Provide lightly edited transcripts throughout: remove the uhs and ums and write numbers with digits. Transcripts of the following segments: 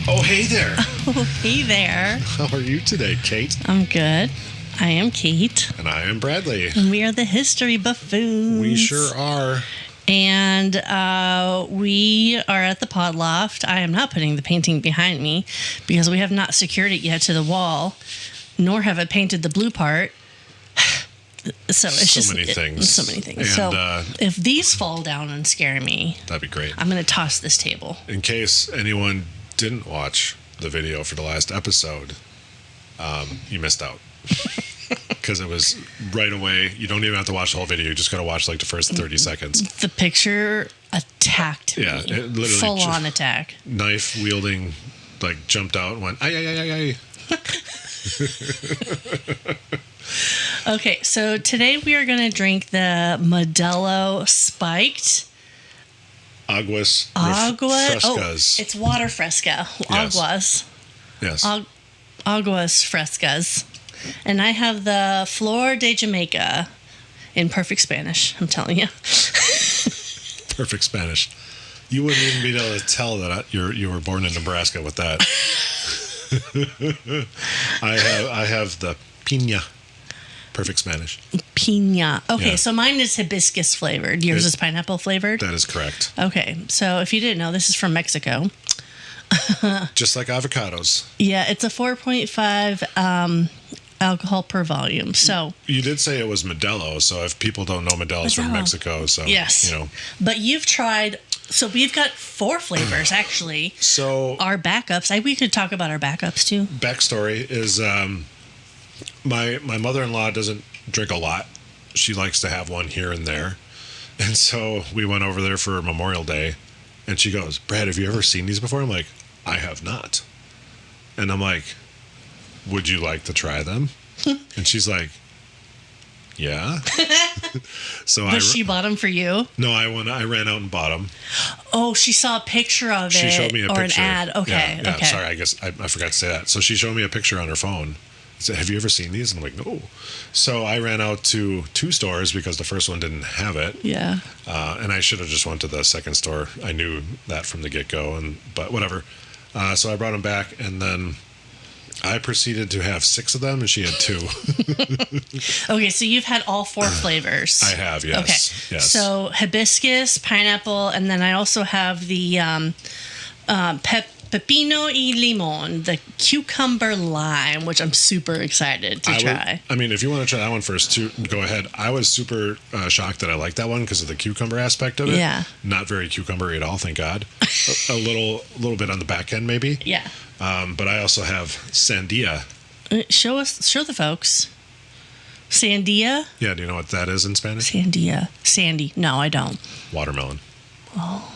Oh, hey there. Oh, hey there. How are you today, Kate? I'm good. I am Kate. And I am Bradley. And we are the History Buffoons. We sure are. And we are at the Pod Loft. I am not putting the painting behind me because we have not secured it yet to the wall, nor have I painted the blue part. So it's so many things. And, so if these fall down and scare me, that'd be great. I'm going to toss this table. In case anyone didn't watch the video for the last episode, you missed out. Because it was right away. You don't even have to watch the whole video. You just got to watch like the first 30 seconds. The picture attacked me. Yeah, it literally full-on attack. Knife wielding, like jumped out and went, ay, ay, ay, ay, ay. Okay, so today we are going to drink the Modelo Spiked. Aguas Frescas. Frescas. Oh, it's water fresca. Aguas. Yes. Aguas Frescas. And I have the Flor de Jamaica in perfect Spanish, I'm telling you. Perfect Spanish. You wouldn't even be able to tell that you were born in Nebraska with that. I have the Piña. Perfect Spanish. Piña. Okay, Yeah. so mine is hibiscus flavored. Yours is pineapple flavored? That is correct. Okay, so if you didn't know, this is from Mexico. Just like avocados. Yeah, it's a 4.5 alcohol per volume. So you did say it was Modelo, so if people don't know, Modelo's from Mexico. So yes, you know. But you've tried. So we've got 4 flavors actually. So our backups. We could talk about our backups too. Backstory is my mother-in-law doesn't drink a lot. She likes to have one here and there, and so we went over there for Memorial Day, and she goes, "Brad, have you ever seen these before?" I'm like, "I have not," and I'm like, "Would you like to try them?" And she's like, "Yeah." So she bought them for you? No, I ran out and bought them. Oh, she saw a picture of it. She showed me a picture. Or an ad. Okay. Yeah, okay. Sorry, I guess I forgot to say that. So she showed me a picture on her phone. Said, "Have you ever seen these?" And I'm like, "No." So I ran out to 2 stores because the first one didn't have it. Yeah. And I should have just went to the second store. I knew that from the get-go, but whatever. So I brought them back, and then I proceeded to have 6 of them, and she had 2. Okay, so you've had all 4 flavors. I have, yes. Okay. Yes. So hibiscus, pineapple, and then I also have the pepino y limon, the cucumber lime, which I'm super excited to try. If you want to try that one first, too, go ahead. I was super shocked that I liked that one because of the cucumber aspect of it. Yeah. Not very cucumbery at all, thank God. a little bit on the back end, maybe. Yeah. But I also have sandia. Show the folks. Sandia? Yeah, do you know what that is in Spanish? Sandia. Sandy. No, I don't. Watermelon. Oh.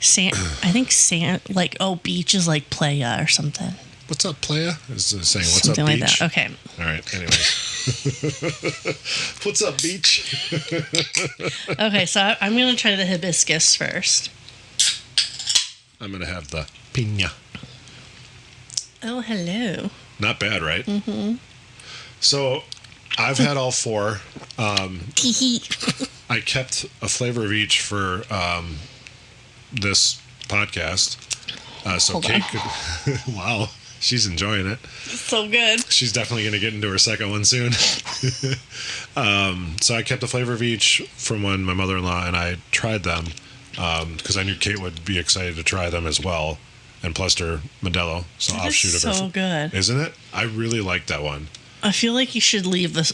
I think beach is like playa or something. What's up, playa? Is saying what's something up, like beach? That. Okay. All right. Anyways. What's up, beach? Okay, so I'm going to try the hibiscus first. I'm going to have the piña. Oh, hello. Not bad, right? Mm-hmm. So I've had all 4. I kept a flavor of each for this podcast. So Hold Kate could... Wow, she's enjoying it. So good. She's definitely going to get into her second one soon. So I kept a flavor of each from when my mother-in-law and I tried them because I knew Kate would be excited to try them as well. And plus her Modelo, so offshoot of her. So good. Isn't it? I really like that one. I feel like you should leave this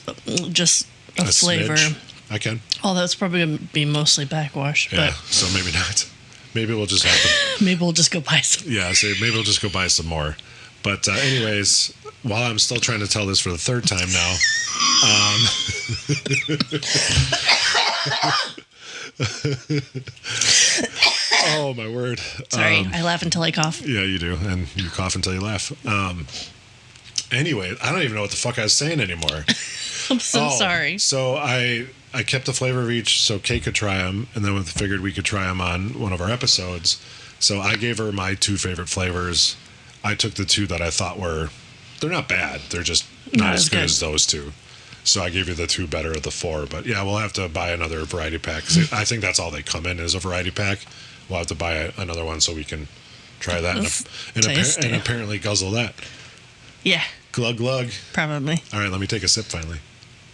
just a flavor. Smidge. I can. Although it's probably going to be mostly backwash. Yeah, but so maybe not. Maybe we'll just have to... Maybe we'll just go buy some. Yeah, so maybe we'll just go buy some more. But anyways, while I'm still trying to tell this for the 3rd time now... Oh, my word. Sorry, I laugh until I cough. Yeah, you do. And you cough until you laugh. Anyway, I don't even know what the fuck I was saying anymore. I'm so sorry. So I kept the flavor of each so Kate could try them, and then we figured we could try them on one of our episodes. So I gave her my 2 favorite flavors. I took the 2 that I thought they're not bad. They're just not as good as those 2. So I gave you the 2 better of the 4. But yeah, we'll have to buy another variety pack. 'Cause I think that's all they come in is a variety pack. We'll have to buy another one so we can Try that and apparently guzzle that. Yeah, Glug glug. probably. All right, let me take a sip finally.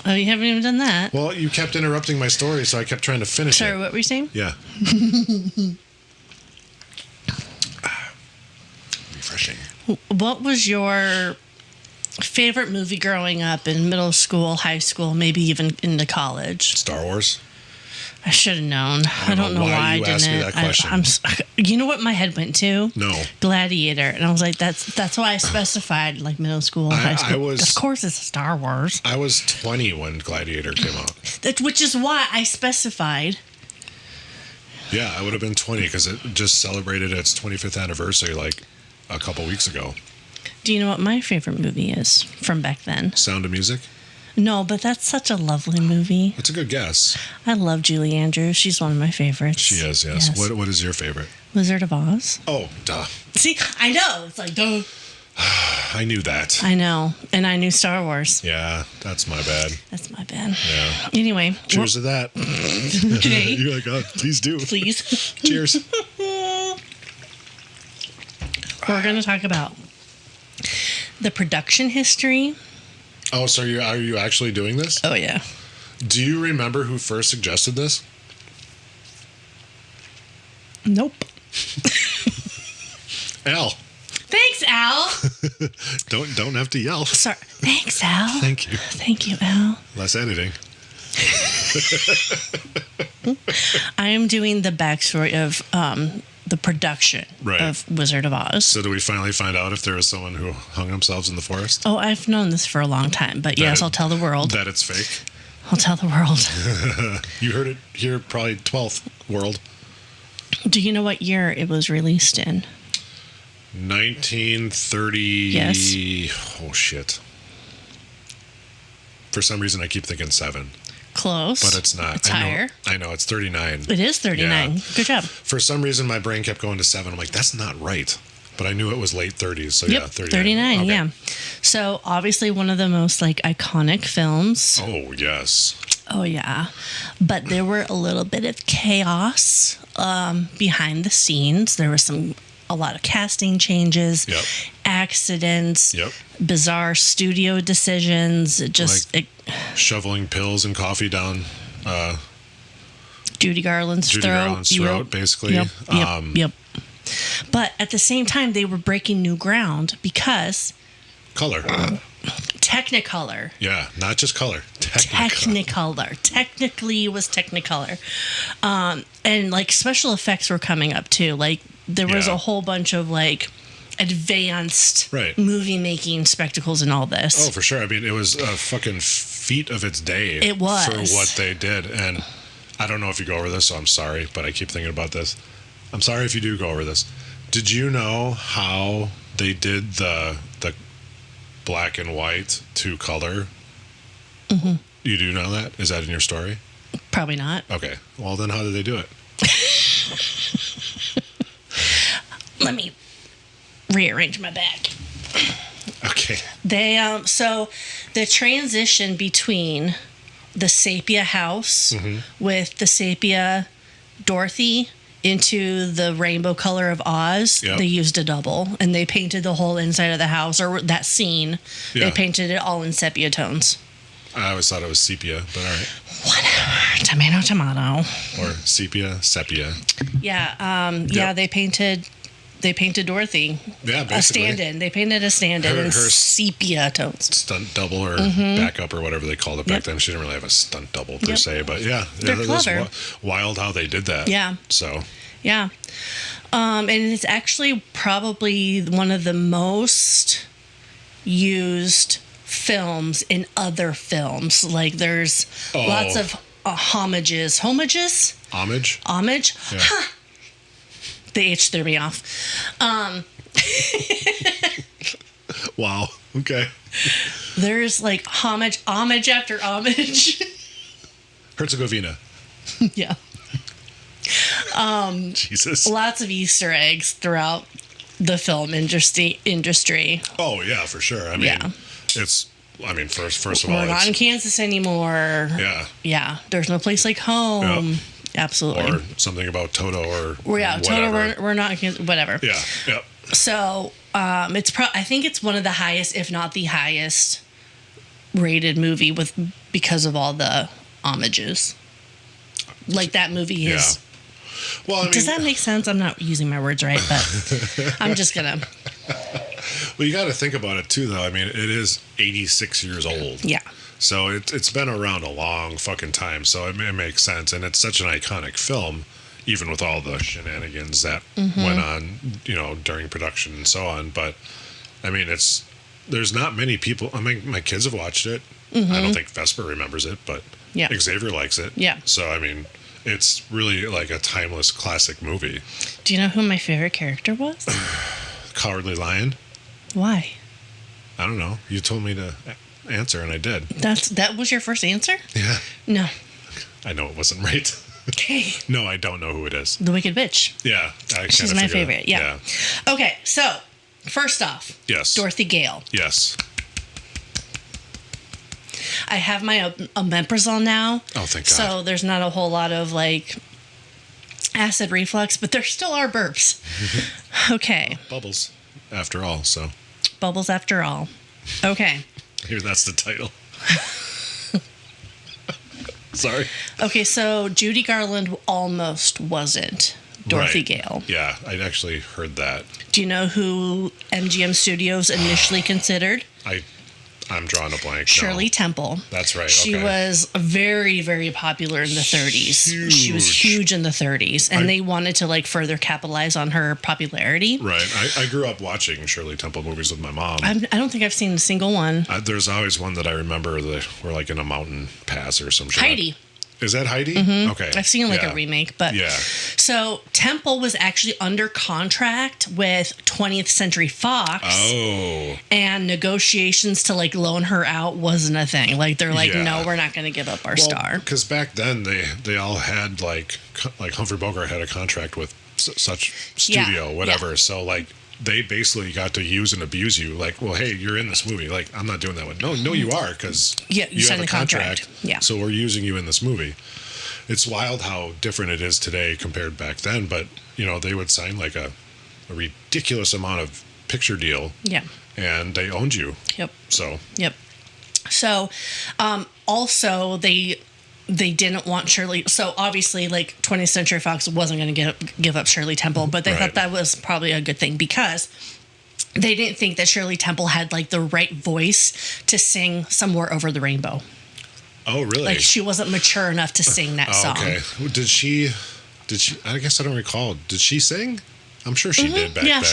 Oh, you haven't even done that. Well, you kept interrupting my story, so I kept trying to finish Sorry, it. what were you saying? Yeah. Refreshing. What was your favorite movie growing up in middle school, high school, maybe even into college? Star Wars. I should have known. I don't know why I you didn't. asked me that question. You know what my head went to? No. Gladiator, and I was like, that's why I specified like middle school, high school. Of course, it's Star Wars. I was 20 when Gladiator came out. Which is why I specified. Yeah, I would have been 20 because it just celebrated its 25th anniversary like a couple weeks ago. Do you know what my favorite movie is from back then? Sound of Music? No, but that's such a lovely movie. That's a good guess. I love Julie Andrews. She's one of my favorites. She is, yes. What is your favorite? Wizard of Oz. Oh, duh. See, I know. It's like, duh. I knew that. I know. And I knew Star Wars. Yeah, that's my bad. That's my bad. Yeah. Anyway. Cheers to that. Okay. You're like, oh, please do. Please. Cheers. We're going to talk about the production history. Oh, so are you actually doing this? Oh, yeah. Do you remember who first suggested this? Nope. Al. Thanks, Al. Don't have to yell. Sorry. Thanks, Al. Thank you. Thank you, Al. Less editing. I am doing the backstory of the production of Wizard of Oz. So do we finally find out if there was someone who hung themselves in the forest? Oh, I've known this for a long time, but yes, I'll tell the world. That it's fake? I'll tell the world. You heard it here, probably 12th world. Do you know what year it was released in? 1930. Yes. Oh, shit. For some reason, I keep thinking 7. Close. But it's not. It's higher. I know. It's 39. It is 39. Yeah. Good job. For some reason, my brain kept going to 7. I'm like, that's not right. But I knew it was late 30s. So yep, yeah, 39. 39, okay. yeah. So obviously one of the most like iconic films. Oh, yes. Oh, yeah. But there were a little bit of chaos behind the scenes. There was a lot of casting changes, accidents, bizarre studio decisions. Shoveling pills and coffee down Judy Garland's throat, basically. Yep. But at the same time, they were breaking new ground because color. Technicolor. Yeah, not just color. Technicolor. Technically, it was Technicolor. And like special effects were coming up too. Like there was a whole bunch of like advanced movie making spectacles and all this. Oh, for sure. I mean, it was a fucking feat of its day. It was. For what they did. And I don't know if you go over this, so I'm sorry, but I keep thinking about this. I'm sorry if you do go over this. Did you know how they did the black and white to color? Mm-hmm. You do know that? Is that in your story? Probably not. Okay. Well, then how did they do it? Let me rearrange my bag. Okay. They so the transition between the sepia house with the sepia Dorothy into the rainbow color of Oz, they used a double and they painted the whole inside of the house or that scene. They painted it all in sepia tones. I always thought it was sepia, but all right. Whatever. Tomato. Or sepia. Yeah. They painted Dorothy. Yeah, basically. A stand-in. They painted a stand-in in sepia tones. Stunt double or backup or whatever they called it back then. She didn't really have a stunt double per se, but They're clever. It was wild how they did that. Yeah. So. Yeah. And it's actually probably one of the most used films in other films. Like there's lots of homages. Homage? Yeah. Huh. The H threw me off. Wow. Okay. There's like homage after homage. Herzegovina. Yeah. Jesus. Lots of Easter eggs throughout the film industry. Oh yeah, for sure. I mean, it's. I mean, first of all, we're not in Kansas anymore. Yeah. Yeah. There's no place like home. Absolutely. Or something about Toto or Yeah, whatever. Toto, we're not, whatever. Yeah, yep. So I think it's one of the highest, if not the highest, rated movie because of all the homages. Like that movie is. Yeah. Well, I mean, does that make sense? I'm not using my words right, but I'm just gonna. Well, you got to think about it too, though. I mean, it is 86 years old. Yeah. So it's been around a long fucking time. So it makes sense, and it's such an iconic film, even with all the shenanigans that went on, during production and so on. But I mean, there's not many people. I mean, my kids have watched it. I don't think Vesper remembers it, but Xavier likes it. Yeah. So I mean, it's really like a timeless classic movie. Do you know who my favorite character was? Cowardly Lion. Why? I don't know. You told me to answer, and I did. That was your first answer? Yeah. No. I know it wasn't right. Okay. No, I don't know who it is. The Wicked Witch. Yeah. She's my favorite. Yeah. Okay, so first off. Yes. Dorothy Gale. Yes. I have my omeprazole now. Oh, thank God. So there's not a whole lot of like acid reflux, but there still are burps. Okay. Bubbles, after all, so. Bubbles after all. Okay. Here, that's the title. Sorry. Okay, so Judy Garland almost wasn't Dorothy Right. Gale. Yeah, I'd actually heard that. Do you know who MGM Studios initially considered? I'm drawing a blank. Shirley No. Temple. That's right. She okay. was very, very popular in the 30s. Huge. She was huge in the 30s, and they wanted to like further capitalize on her popularity. Right. I grew up watching Shirley Temple movies with my mom. I don't think I've seen a single one. There's always one that I remember that we're like in a mountain pass or some shit. Heidi. Is that Heidi? Okay. I've seen like a remake, but Yeah. So Temple was actually under contract with 20th Century Fox. Oh. And negotiations to like loan her out wasn't a thing. Like they're like, Yeah. no, we're not going to give up our star. Because back then they all had like Humphrey Bogart had a contract with such studio, Yeah. whatever. Yeah. So like they basically got to use and abuse you. Like, well, hey, you're in this movie. Like, I'm not doing that one. No, you are because Yeah, you have signed a the contract. Yeah. So we're using you in this movie. It's wild how different it is today compared back then. But they would sign like a ridiculous amount of picture deal. Yeah. And they owned you. Yep. So. Yep. So, also they didn't want Shirley. So obviously, like 20th Century Fox wasn't going to give up Shirley Temple, but they Right. thought that was probably a good thing because they didn't think that Shirley Temple had like the right voice to sing "Somewhere Over the Rainbow." Oh, really? Like she wasn't mature enough to sing that song. Okay. Did she? I guess I don't recall. Did she sing? I'm sure she did back then.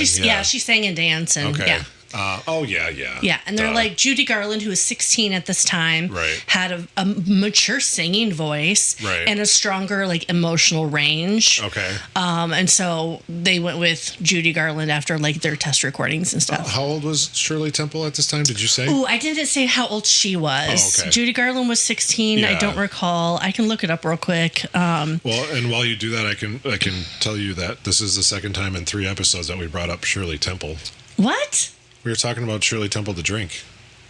She sang and danced and Okay. yeah. Yeah. Yeah, and they're like Judy Garland, who was 16 at this time, Right. had a mature singing voice Right. and a stronger like emotional range. Okay. And so they went with Judy Garland after like their test recordings and stuff. How old was Shirley Temple at this time? Did you say? Ooh, I didn't say how old she was. Oh, okay. Judy Garland was 16. I Yeah. don't recall. I can look it up real quick. Well, and while you do that, I can tell you that this is the second time in 3 episodes that we brought up Shirley Temple. What? We were talking about Shirley Temple the drink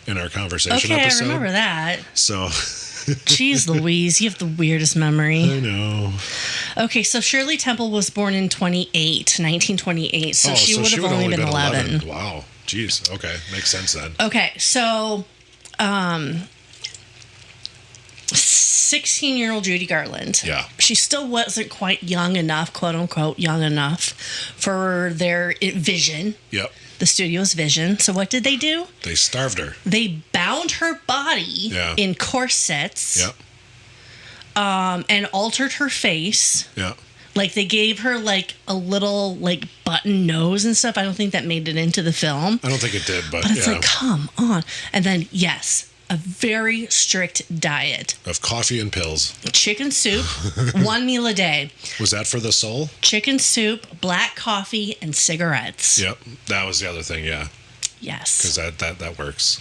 in our conversation Okay, episode. I remember that. So. Jeez Louise, you have the weirdest memory. I know. Okay, so Shirley Temple was born in 1928. So she would have only been 11. Wow. Jeez. Okay. Makes sense then. Okay, so 16-year-old Judy Garland. Yeah. She still wasn't quite young enough, quote unquote, young enough for their vision, Yep. the studio's vision. So what did they do? They starved her. They bound her body in corsets. Yep. And altered her face. Yeah. Like they gave her like a little like button nose and stuff. I don't think that made it into the film. I don't think it did, but But it's like, come on. And then, yes, a very strict diet. of coffee and pills. Chicken soup, 1 meal a day. Was that for the soul? Chicken soup, black coffee, and cigarettes. Yep. That was the other thing, yeah. Yes. Because that works.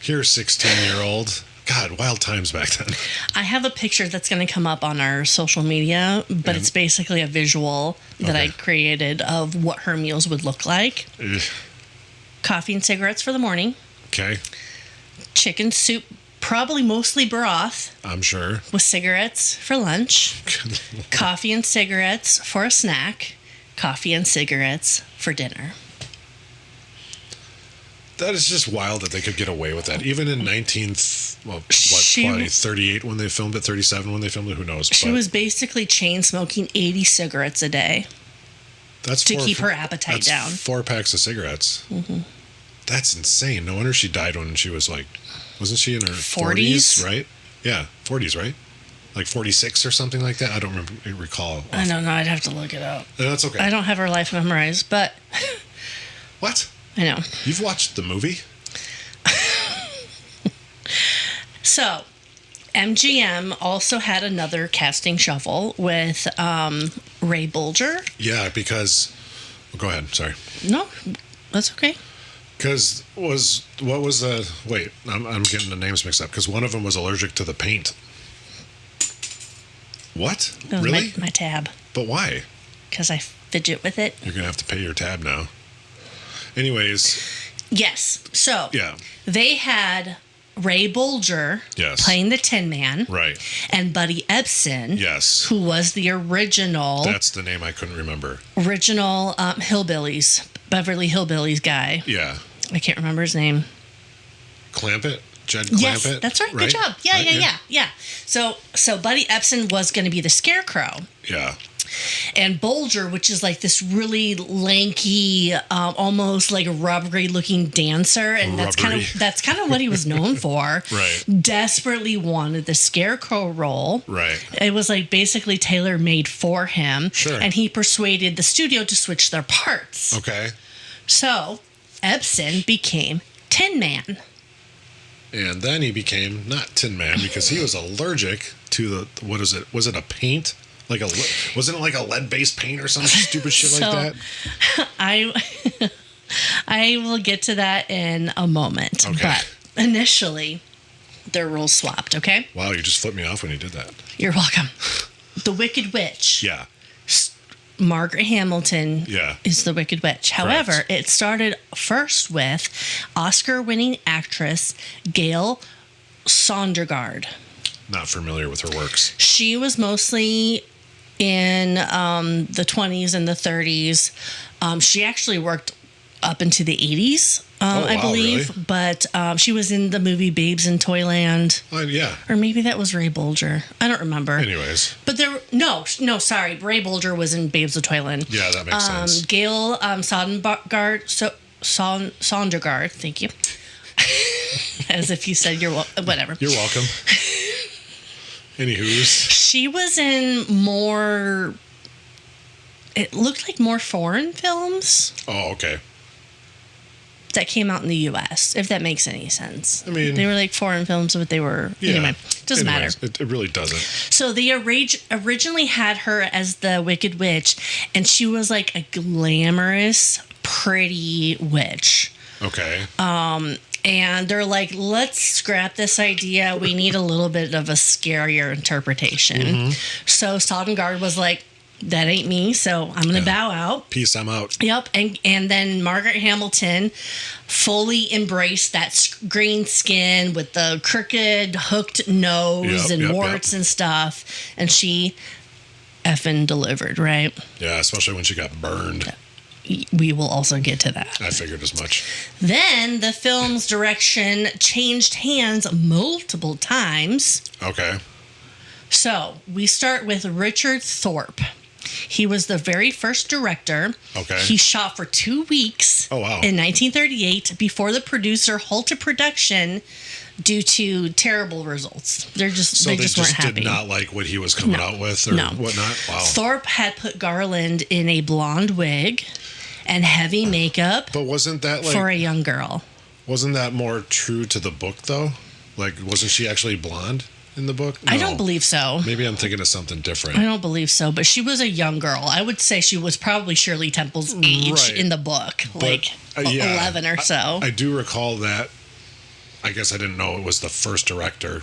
Here's 16-year-old. God, wild times back then. I have a picture that's going to come up on our social media, but it's basically a visual that I created of what her meals would look like. Ugh. Coffee and cigarettes for the morning. Okay. Chicken soup, Probably mostly broth I'm sure. with cigarettes for lunch, coffee and cigarettes for a snack, coffee and cigarettes for dinner. That is just wild that they could get away with that. Even in 38 when they filmed it, 37 when they filmed it, who knows? She was basically chain smoking 80 cigarettes a day to keep her appetite down. 4 packs of cigarettes. Mm-hmm. That's insane. No wonder she died when she was like, wasn't she in her 40s, right? Yeah, 40s, right? Like 46 or something like that. I don't recall. I don't know. I'd have to look it up. That's okay. I don't have her life memorized, but... What? I know. You've watched the movie? So, MGM also had another casting shuffle with Ray Bolger. Yeah, because... Well, go ahead. Sorry. No, that's okay. Because wait, I'm getting the names mixed up. Because one of them was allergic to the paint. What? Really? My tab. But why? Because I fidget with it. You're going to have to pay your tab now. Anyways. Yes. So, yeah. They had Ray Bolger playing the Tin Man. Right. And Buddy Ebsen. Yes. Who was the original. That's the name I couldn't remember. Original Hillbillies. Beverly Hillbillies guy. Yeah. I can't remember his name. Clampett? Jed Clampett? Yes, that's right. Good job. Yeah. So Buddy Ebsen was going to be the Scarecrow. Yeah. And Bolger, which is like this really lanky, almost like a rubbery-looking dancer, and that's kind of what he was known for. Right. Desperately wanted the Scarecrow role. Right. It was like basically tailor-made for him. Sure. And he persuaded the studio to switch their parts. Okay. So Ebsen became Tin Man. And then he became not Tin Man because he was allergic to the, what is it? Was it a paint? Wasn't it like a lead-based paint or some stupid shit like that? I will get to that in a moment. Okay. But initially, their roles swapped, okay? Wow, you just flipped me off when you did that. You're welcome. The Wicked Witch. Yeah. Margaret Hamilton is the Wicked Witch. However, Correct. It started first with Oscar-winning actress Gail Sondergaard. Not familiar with her works. She was mostly in the 20s and the 30s. She actually worked up into the 80s, I believe. Really? But she was in the movie Babes in Toyland. Yeah. Or maybe that was Ray Bolger. I don't remember. Anyways. But sorry. Ray Bolger was in Babes of Toyland. Yeah, that makes sense. Gail Sondergaard, thank you. As if you said whatever. You're welcome. Anywho's. She was in more, it looked like more foreign films. Oh, okay. That came out in the U.S., if that makes any sense. I mean, they were like foreign films, but they were, anyway, doesn't matter. It really doesn't. So they originally had her as the Wicked Witch, and she was like a glamorous, pretty witch. Okay. And they're like, let's scrap this idea. We need a little bit of a scarier interpretation. Mm-hmm. So Sondergaard was like, that ain't me, so I'm going to bow out. Peace, I'm out. Yep. And then Margaret Hamilton fully embraced that green skin with the crooked, hooked nose and warts and stuff. And she effing delivered, right? Yeah, especially when she got burned. We will also get to that. I figured as much. Then the film's direction changed hands multiple times. Okay. So we start with Richard Thorpe. He was the very first director. Okay. He shot for 2 weeks. Oh, wow. In 1938 before the producer halted production due to terrible results. They just weren't happy. Did not like what he was coming out with or whatnot? Wow. Thorpe had put Garland in a blonde wig and heavy makeup. But wasn't that like... for a young girl. Wasn't that more true to the book, though? Like, wasn't she actually blonde in the book? No. I don't believe so. Maybe I'm thinking of something different. I don't believe so, but she was a young girl. I would say she was probably Shirley Temple's age in the book, but, 11 or so. I do recall that. I guess I didn't know it was the first director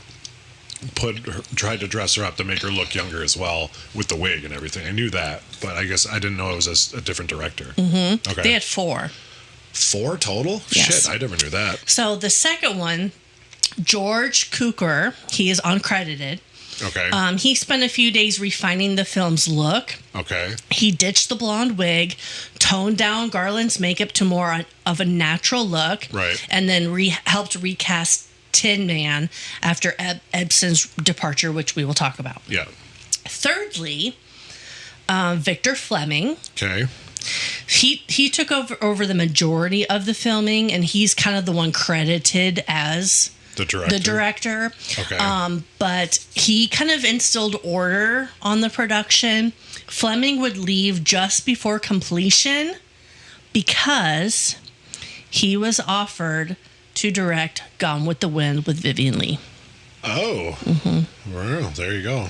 tried to dress her up to make her look younger as well with the wig and everything. I knew that, but I guess I didn't know it was a different director. Mm-hmm. Okay. They had 4. 4 total? Yes. Shit, I never knew that. So the second one George Cukor, he is uncredited. Okay. He spent a few days refining the film's look. Okay. He ditched the blonde wig, toned down Garland's makeup to more of a natural look, Right. and then helped recast Tin Man after Ebsen's departure, which we will talk about. Yeah. Thirdly, Victor Fleming. Okay. He took over the majority of the filming, and he's kind of the one credited as The director. Okay. But he kind of instilled order on the production. Fleming would leave just before completion because he was offered to direct Gone with the Wind with Vivien Leigh. Oh. Well, there you go.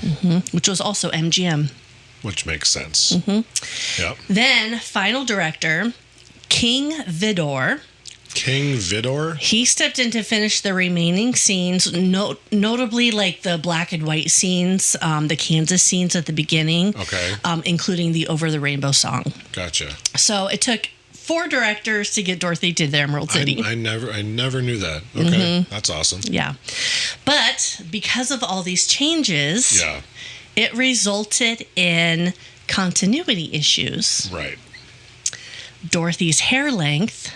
Which was also MGM. Which makes sense. Yep. Then, final director, King Vidor. King Vidor? He stepped in to finish the remaining scenes, notably like the black and white scenes, the Kansas scenes at the beginning, Okay. Including the Over the Rainbow song. Gotcha. So it took 4 directors to get Dorothy to the Emerald City. I never knew that. Okay. That's awesome. Yeah. But because of all these changes, Yeah. it resulted in continuity issues. Right. Dorothy's hair length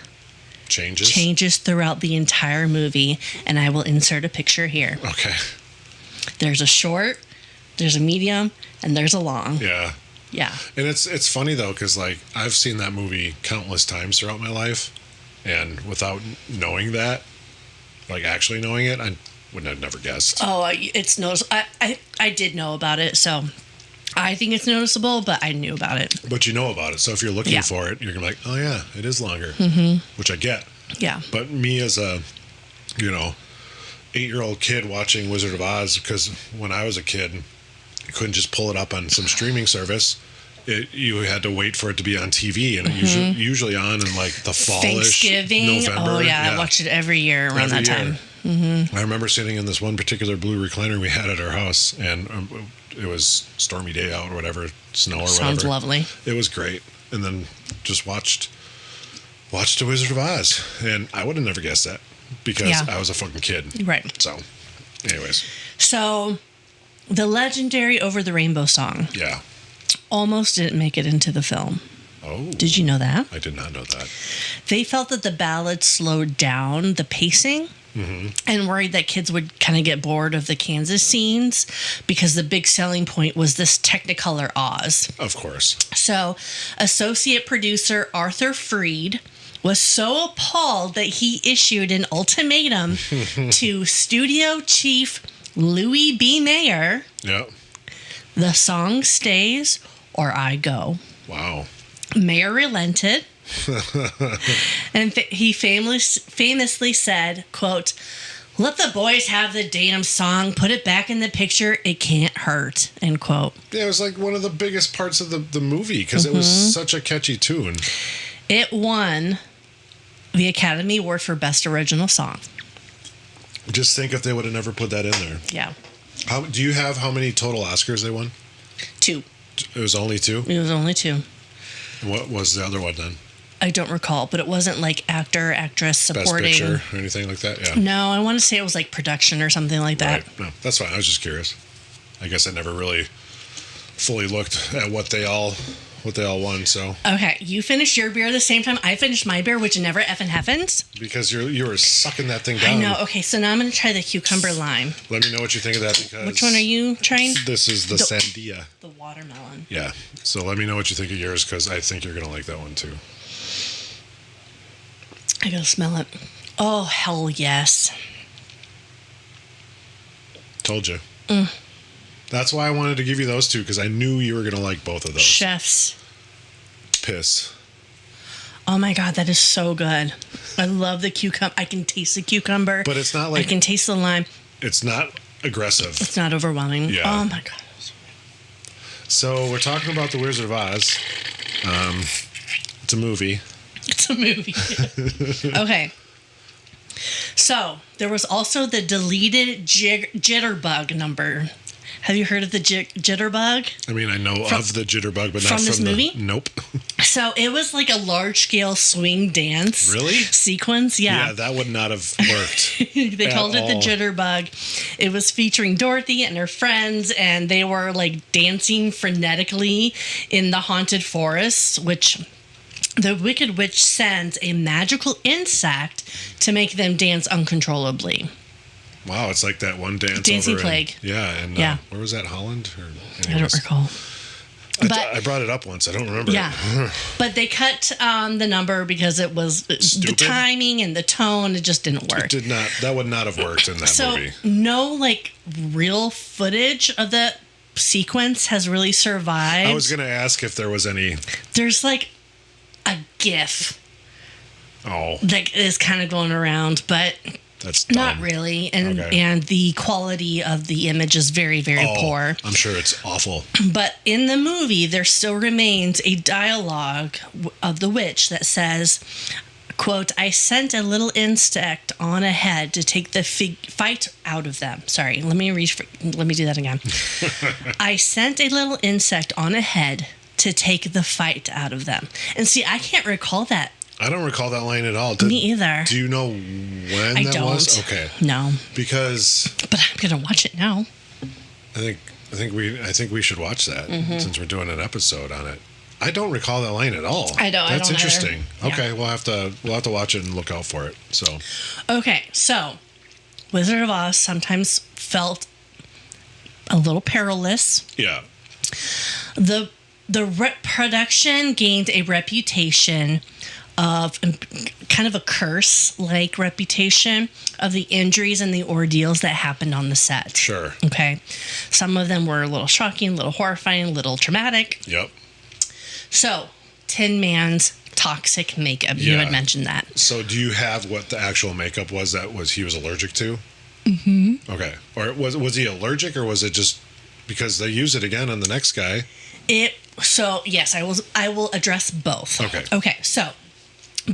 changes throughout the entire movie, and I will insert a picture here. Okay. There's a short, there's a medium, and there's a long. Yeah. Yeah. And it's funny though, because like I've seen that movie countless times throughout my life, and without knowing that, like actually knowing it, I would have never guessed. Oh, it's noticeable. I did know about it, so I think it's noticeable, but I knew about it. But you know about it, so if you're looking Yeah. for it, you're gonna be like, oh yeah, it is longer, which I get. Yeah. But me as a, 8-year-old kid watching Wizard of Oz, because when I was a kid, you couldn't just pull it up on some streaming service. You had to wait for it to be on TV, and it usually on in like the fallish Thanksgiving. November. Oh yeah, I watched it every year around that time. I remember sitting in this one particular blue recliner we had at our house, and it was stormy day out or whatever, snow or whatever. Sounds lovely. It was great, and then just watched The Wizard of Oz, and I would have never guessed that because Yeah. I was a fucking kid. Right. So, anyways, So, the legendary Over the Rainbow song yeah. almost didn't make it into the film. Oh, Did you know that? I did not know that. They felt that the ballad slowed down the pacing and worried that kids would kind of get bored of the Kansas scenes because the big selling point was this Technicolor Oz. Of course. So, associate producer Arthur Freed was so appalled that he issued an ultimatum to studio chief Louis B. Mayer: Yeah. the song stays or I go. Wow. Mayer relented. And he famously said, quote, "Let the boys have the damn song. Put it back in the picture. It can't hurt." End quote. Yeah, it was like one of the biggest parts of the movie because it was such a catchy tune. It won the Academy Award for Best Original Song. Just think if they would have never put that in there. Yeah. Do you have how many total Oscars they won? 2. It was only 2? It was only 2. What was the other one then? I don't recall, but it wasn't like actor, actress, supporting. Best Picture or anything like that? Yeah. No, I want to say it was like production or something like that. Right. No, that's fine. I was just curious. I guess I never really fully looked at what they all won. So Okay, you finished your beer the same time I finished my beer, which never effing happens. because you were sucking that thing down. I know. Okay, so now I'm going to try the cucumber lime. Let me know what you think of that because Which one are you trying? This is the Sandia. The watermelon. Yeah. So let me know what you think of yours because I think you're gonna like that one too. I gotta smell it. Oh, hell yes. Told you. That's why I wanted to give you those two because I knew you were gonna like both of those. Chef's. Piss. Oh my God, that is so good. I love the cucumber. I can taste the cucumber. But it's not I like can taste the lime. it's not aggressive. It's not overwhelming. Yeah. Oh my God. So we're talking about The Wizard of Oz. It's a movie. It's a movie. Okay. So there was also the deleted jitterbug number Have you heard of the jitterbug? I mean, I know of the jitterbug, but not from this from movie? Nope. So it was like a large-scale swing dance sequence. Yeah, that would not have worked. They called it the jitterbug. It was featuring Dorothy and her friends, and they were like dancing frenetically in the haunted forest, which the Wicked Witch sends a magical insect to make them dance uncontrollably. Wow, it's like that one dance. Dancing over Plague. Where was that? Holland? I don't recall. I brought it up once. I don't remember. Yeah, but they cut the number because it was the timing and the tone. It just didn't work. It did not. That would not have worked in that movie. So no, like real footage of that sequence has really survived. I was going to ask if there was any. There's like a GIF. Oh. That is kind of going around, but. That's dumb. Not really, and the quality of the image is very, very poor. I'm sure it's awful. But in the movie, there still remains a dialogue of the witch that says, quote, "I sent a little insect on ahead to take the fight out of them." Sorry, let me do that again. "I sent a little insect on ahead to take the fight out of them." And see, I can't recall that. I don't recall that line at all. Me either. Do you know when I that don't. was? Okay. No. Because. But I'm gonna watch it now. I think we should watch that since we're doing an episode on it. I don't recall that line at all. I don't. That's interesting. Yeah. Okay, we'll have to watch it and look out for it. So. Okay, so Wizard of Oz sometimes felt a little perilous. Yeah. The production gained a reputation of kind of a curse-like reputation of the injuries and the ordeals that happened on the set. Sure. Okay. Some of them were a little shocking, a little horrifying, a little traumatic. Yep. So, Tin Man's toxic makeup. Yeah. You had mentioned that. So, do you have what the actual makeup was he was allergic to? Mm-hmm. Okay. Or was he allergic, or was it just because they use it again on the next guy? Yes, I will address both. Okay. Okay, so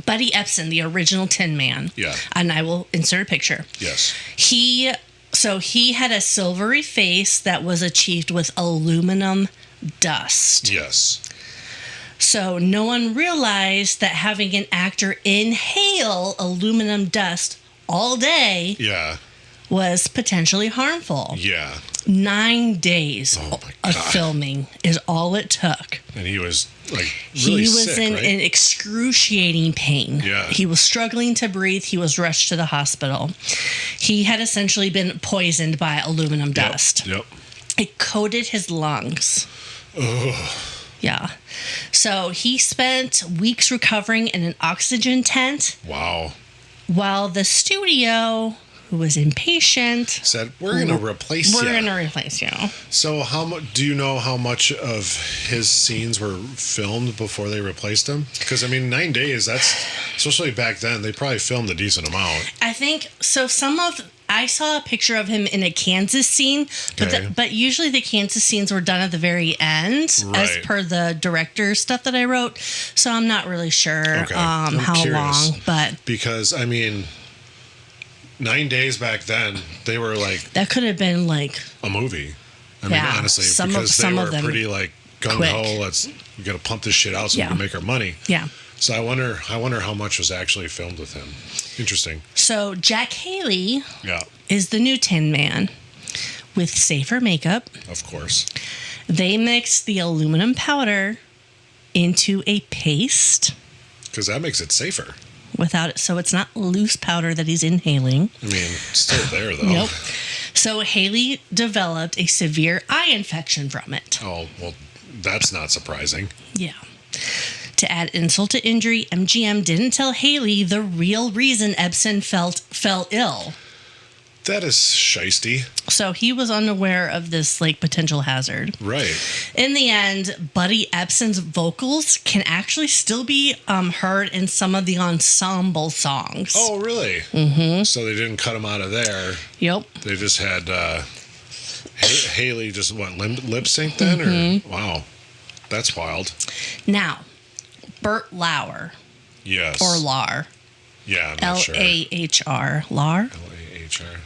Buddy Ebsen, the original Tin Man. Yeah. And I will insert a picture. Yes. He had a silvery face that was achieved with aluminum dust. Yes. So no one realized that having an actor inhale aluminum dust all day was potentially harmful. Yeah. 9 days of filming is all it took. And he was like really sick, in right? excruciating pain. Yeah. He was struggling to breathe. He was rushed to the hospital. He had essentially been poisoned by aluminum dust. Yep. It coated his lungs. Ugh. Yeah. So he spent weeks recovering in an oxygen tent. Wow. While the studio, who was impatient, said, we're going to replace you. We're going to replace you. So do you know how much of his scenes were filmed before they replaced him? Because, 9 days, that's, especially back then, they probably filmed a decent amount. I think, so I saw a picture of him in a Kansas scene, but usually the Kansas scenes were done at the very end, as per the director's stuff that I wrote. So I'm not really sure how curious, long, but. Because, 9 days back then, they were like... That could have been like... a movie. Honestly, because they were pretty like gung-ho, we got to pump this shit out so we can make our money. Yeah. So I wonder how much was actually filmed with him. Interesting. So Jack Haley is the new Tin Man with safer makeup. Of course. They mixed the aluminum powder into a paste. Because that makes it safer. Without it, so it's not loose powder that he's inhaling. It's still there though. Nope. So Haley developed a severe eye infection from it. Oh, well, that's not surprising. Yeah. To add insult to injury, MGM didn't tell Haley the real reason Ebsen fell ill. That is shisty. So he was unaware of this potential hazard. Right. In the end, Buddy Ebsen's vocals can actually still be heard in some of the ensemble songs. Oh, really? Mm-hmm. So they didn't cut him out of there. Yep. They just had Haley just lip sync then? Mm-hmm. Or wow, that's wild. Now, Burt Lauer. Yes. Or Lahr. Yeah, I'm not sure. Lahr. Lahr. Lahr.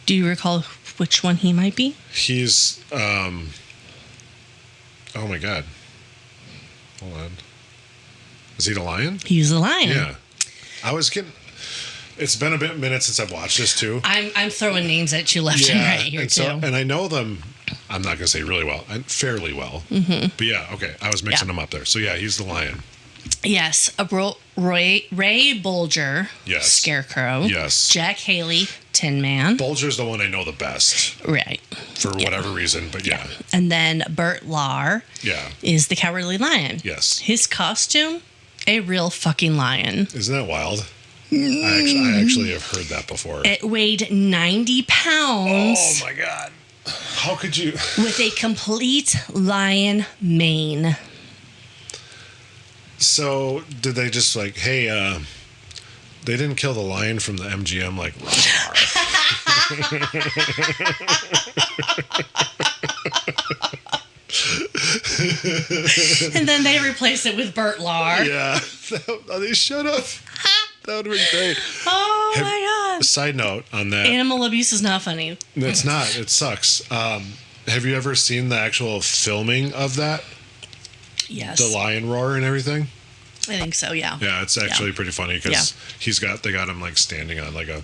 Do you recall which one he might be? He's, oh my God. Hold on. Is he the lion? He's the lion. Yeah. I was kidding. It's been a minute since I've watched this too. I'm throwing names at you left and right here too. And I know them. I'm not going to say really well, fairly well. Mm-hmm. But yeah, okay. I was mixing them up there. So yeah, he's the lion. Yes, Ray Bolger, yes. Scarecrow. Yes. Jack Haley, Tin Man. Bolger's the one I know the best. Right. For whatever reason, but yeah. And then Bert Lahr. Yeah. Is the Cowardly Lion. Yes. His costume, a real fucking lion. Isn't that wild? I actually have heard that before. It weighed 90 pounds. Oh my God. How could you? With a complete lion mane. So did they just like, hey, they didn't kill the lion from the MGM, like, and then they replaced it with Bert Lahr. Yeah. They should have. That would have been great. Oh my God. Side note on that. Animal abuse is not funny. It's not. It sucks. Have you ever seen the actual filming of that? Yes. The lion roar and everything? I think so, yeah. Yeah, it's actually pretty funny because they got him like standing on like a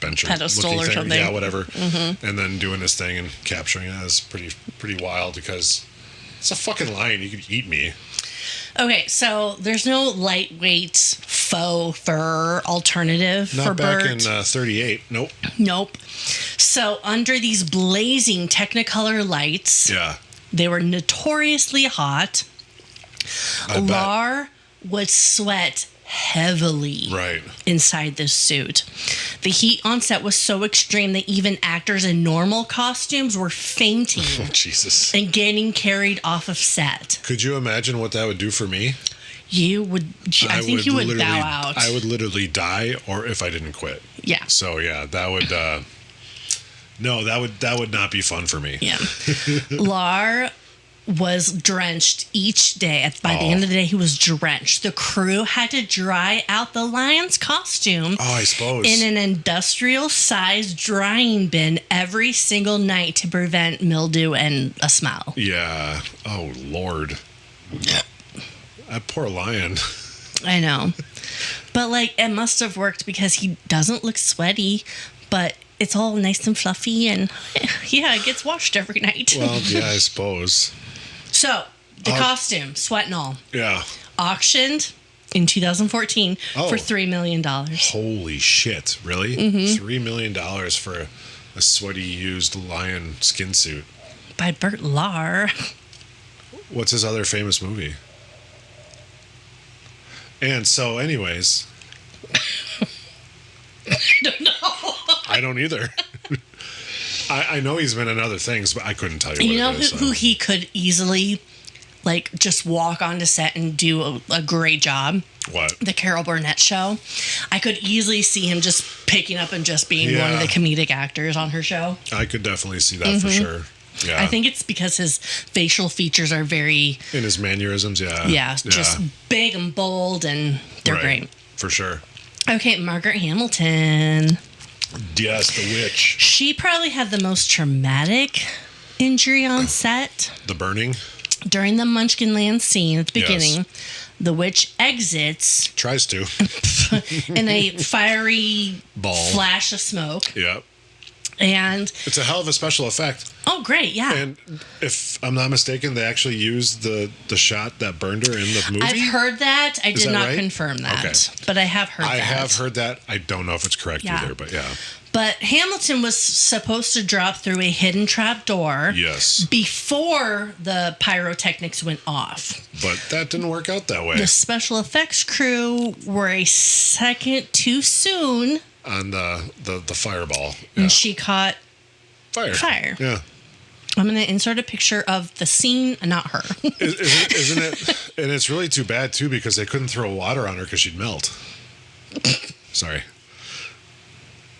bench or pedestal or thing. something. Yeah, whatever. Mm-hmm. And then doing this thing and capturing it is pretty wild because it's a fucking lion. You could eat me. Okay, so there's no lightweight faux fur alternative for Not back Bert. in 38. Nope. Nope. So under these blazing Technicolor lights, they were notoriously hot. Lahr would sweat heavily inside this suit. The heat on set was so extreme that even actors in normal costumes were fainting. Oh, Jesus. And getting carried off of set. Could you imagine what that would do for me? You would. I think you would bow out. I would literally die, or if I didn't quit. Yeah. So yeah, that would. No, that would not be fun for me. Yeah. Lahr was drenched each day. By the end of the day, he was drenched. The crew had to dry out the lion's costume. Oh, I suppose. In an industrial-sized drying bin every single night to prevent mildew and a smell. Yeah. Oh, Lord. That poor lion. I know. But, like, it must have worked because he doesn't look sweaty, but it's all nice and fluffy, and, yeah, it gets washed every night. Well, yeah, I suppose. So, the costume, sweat and all. Yeah. Auctioned in 2014 for $3 million. Holy shit. Really? Mm-hmm. $3 million for a sweaty, used lion skin suit. By Bert Lahr. What's his other famous movie? And so, anyways. I don't know. I don't either. I know he's been in other things, but I couldn't tell you what you know it is. who he could easily, like, just walk onto set and do a great job? What? The Carol Burnett show. I could easily see him just picking up and just being one of the comedic actors on her show. I could definitely see that for sure. Yeah. I think it's because his facial features are very... In his mannerisms, just big and bold, and they're great. For sure. Okay, Margaret Hamilton. Yes, the witch. She probably had the most traumatic injury on set. The burning? During the Munchkinland scene at the beginning, the witch exits. Tries to. In a fiery ball. Flash of smoke. Yep. And it's a hell of a special effect. Oh, great, yeah. And if I'm not mistaken, they actually used the shot that burned her in the movie? I've heard that. I did not right? confirm that. Okay. But I have heard that. I have heard that. I don't know if it's correct either, but yeah. But Hamilton was supposed to drop through a hidden trap door. Yes. Before the pyrotechnics went off. But that didn't work out that way. The special effects crew were a second too soon. On the fireball. Yeah. And she caught fire. Yeah. I'm going to insert a picture of the scene, not her. Isn't it? And it's really too bad, too, because they couldn't throw water on her because she'd melt. Sorry.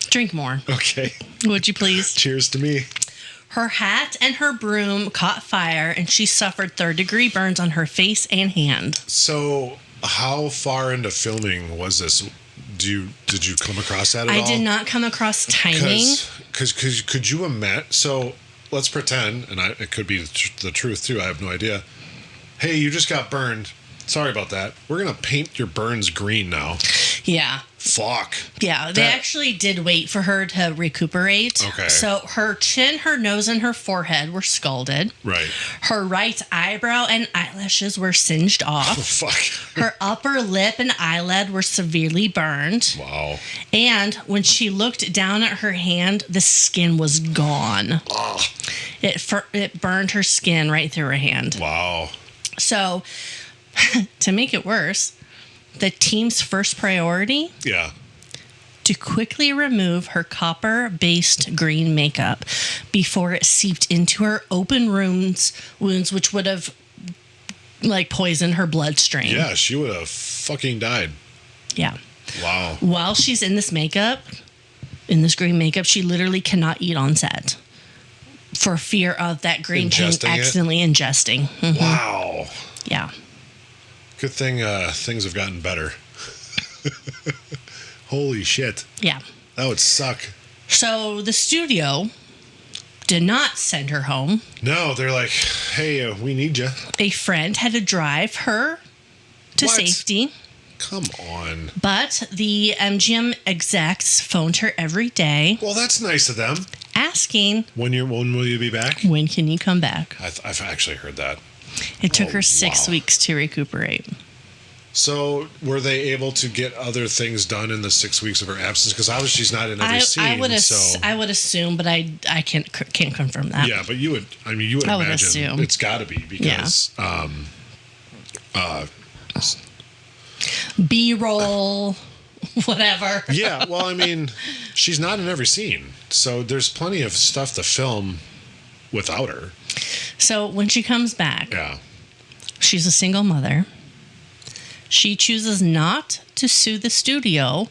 Drink more. Okay. Would you please? Cheers to me. Her hat and her broom caught fire, and she suffered third-degree burns on her face and hand. So how far into filming was this? Did you come across that at all? I did not come across timing. Because could you imagine? So let's pretend, and it could be the truth too. I have no idea. Hey, you just got burned. Sorry about that. We're gonna paint your burns green now. Yeah. Fuck. Yeah, they actually did wait for her to recuperate. Okay. So her chin, her nose, and her forehead were scalded. Right. Her right eyebrow and eyelashes were singed off. Oh, fuck. Her upper lip and eyelid were severely burned. Wow. And when she looked down at her hand, the skin was gone. Oh. It burned her skin right through her hand. Wow. So, to make it worse, the team's first priority, Yeah. to quickly remove her copper-based green makeup before it seeped into her open wounds, which would have poisoned her bloodstream. Yeah, she would have fucking died. Yeah. Wow. While she's in this green makeup, she literally cannot eat on set for fear of that green paint accidentally ingesting. Mm-hmm. Wow. Yeah. Good thing things have gotten better. Holy shit. Yeah. That would suck. So the studio did not send her home. No, they're like, hey, we need you. A friend had to drive her to safety. Come on. But the MGM execs phoned her every day. Well, that's nice of them. Asking, When will you be back? when can you come back? I've actually heard that. It took her 6 weeks to recuperate. So were they able to get other things done in the 6 weeks of her absence? Because obviously she's not in every scene. I would assume, but I can't confirm that. Yeah, but you would imagine assume. it's got to be because B-roll, whatever. yeah, well, I mean, she's not in every scene, so there's plenty of stuff to film without her. So when she comes back, Yeah. she's a single mother. She chooses not to sue the studio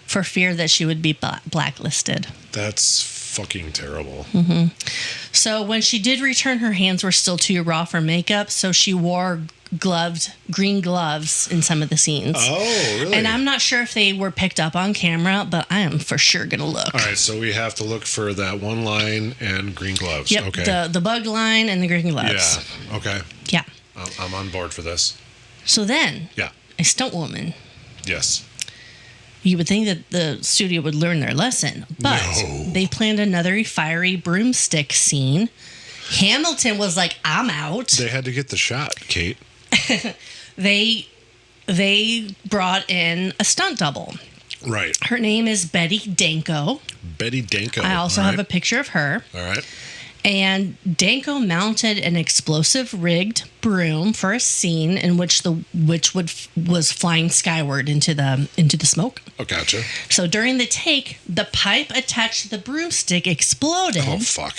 for fear that she would be blacklisted. That's fucking terrible. Mm-hmm. So when she did return, her hands were still too raw for makeup, so she wore green gloves in some of the scenes. Oh, really? And I'm not sure if they were picked up on camera, but I am for sure going to look. All right, so we have to look for that one line and green gloves. Yep, okay. the bug line and the green gloves. Yeah, okay. Yeah. I'm on board for this. So then, Yeah. a stunt woman. Yes. You would think that the studio would learn their lesson, but they planned another fiery broomstick scene. Hamilton was like, I'm out. They had to get the shot, Kate. They brought in a stunt double. Right. Her name is Betty Danko. Betty Danko. I also have a picture of her. All right. And Danko mounted an explosive rigged broom for a scene in which was flying skyward into the smoke. Oh, gotcha. So during the take, the pipe attached to the broomstick exploded. Oh, fuck.